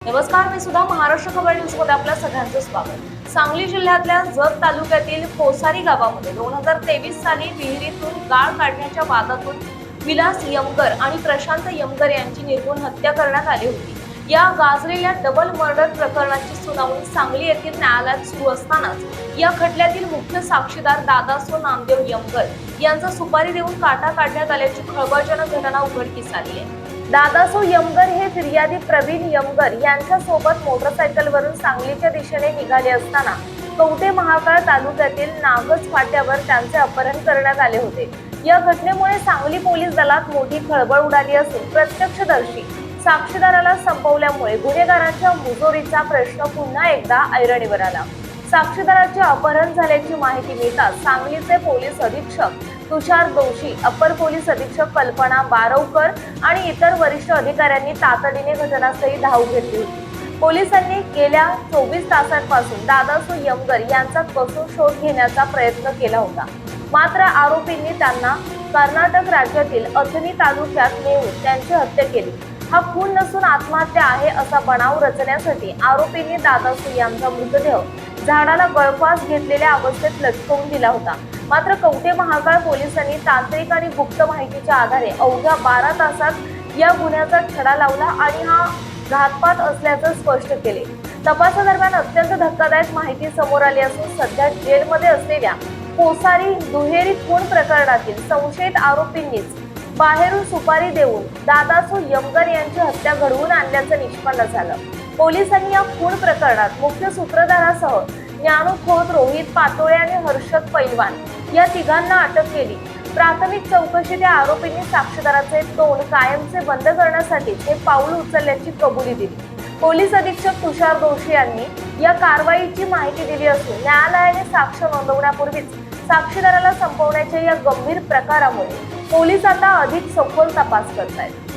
नमस्कार, मी सुद्धा महाराष्ट्र खबर न्यूज मध्ये आपल्या सगळ्यांचं स्वागत। सांगली जिल्ह्यातल्या जत तालुक्यातील कोसारी गावामध्ये 2023 साली विहिरीतून गाळ काढण्याच्या वादातून विलास यमगर आणि प्रशांत यमगर यांची निर्घृण हत्या करण्यात आली होती। या गाजलेल्या डबल मर्डर प्रकरणाची सुनावणी सांगली येथील न्यायालयात सुरू असतानाच या खटल्यातील मुख्य साक्षीदार दादासो नामदेव यमगर यांचा सुपारी देऊन काटा काढण्यात आल्याची खळबळजनक घटना उघडकीस आली आहे। दादासो यमगर हे फिर्यादी प्रवीण यमगर यांच्या सोबत मोटरसायकलवरून सांगलीच्या दिशेने निघाले असताना कवठे महाकाळ तालुक्यातील नागज फाट्यावर त्यांचे अपहरण करण्यात आले होते। या घटनेमुळे सांगली पोलीस दलात मोठी खळबळ उडाली असून प्रत्यक्षदर्शी साक्षीदाराला संपवल्यामुळे गुन्हेगारांच्या मुजोरीचा प्रश्न पुन्हा एकदा ऐरणीवर आला। साक्षीदाराचे अपहरण झाल्याची माहिती मिळताच सांगलीचे पोलीस अधीक्षक तुषार दोशी, अपर पोलीस अधीक्षक कल्पना बारवकर आणि इतर वरिष्ठ अधिकाऱ्यांनी तातडीने घटनास्थळी धाव घेतली होती। पोलिसांनी गेल्या 24 तासांपासून दादासो यमगर यांचा कसून शोध घेण्याचा प्रयत्न केला होता, मात्र आरोपींनी त्यांना कर्नाटक राज्यातील अथनी तालुक्यात नेऊन त्यांची हत्या केली। हा खून नसून आत्महत्या आहे असा बनाव रचण्यासाठी आरोपींनी दादासो यांचा मृतदेह झाडाला गळफास घेतलेल्या अवस्थेत लटकवून दिला होता। मात्र कवठे महाकाळ पोलिसांनी तांत्रिक आणि गुप्त माहितीच्या आधारे अवघ्या 12 तासात या गुन्ह्याचा छडा लावला आणि हा घातपात असल्याचं स्पष्ट केले। तपासादरम्यान अत्यंत धक्कादायक माहिती समोर आली असून सध्या जेलमध्ये असलेल्या कोसारी दुहेरी खून प्रकरणातील संशयित आरोपींनीच बाहेरून सुपारी देऊन दादासो यमगर यांची हत्या घडवून आणल्याचं निष्पन्न झालं। पोलिसांनी या खून प्रकरणात मुख्य सूत्रधारासह ज्ञानू खोत, रोहित पाटोळे आणि हर्षद पैलवान या तिघांना अटक केली। प्राथमिक चौकशीत या आरोपींनी साक्षीदाराचे तोंड कायमचे बंद करण्यासाठी हे पाऊल उचलल्याची कबुली दिली। पोलीस अधीक्षक तुषार दोशी यांनी या कारवाईची माहिती दिली असून न्यायालयाने साक्ष नोंदवण्यापूर्वीच साक्षीदाराला संपवण्याच्या या गंभीर प्रकारामुळे पोलीस आता अधिक सखोल तपास करत आहेत।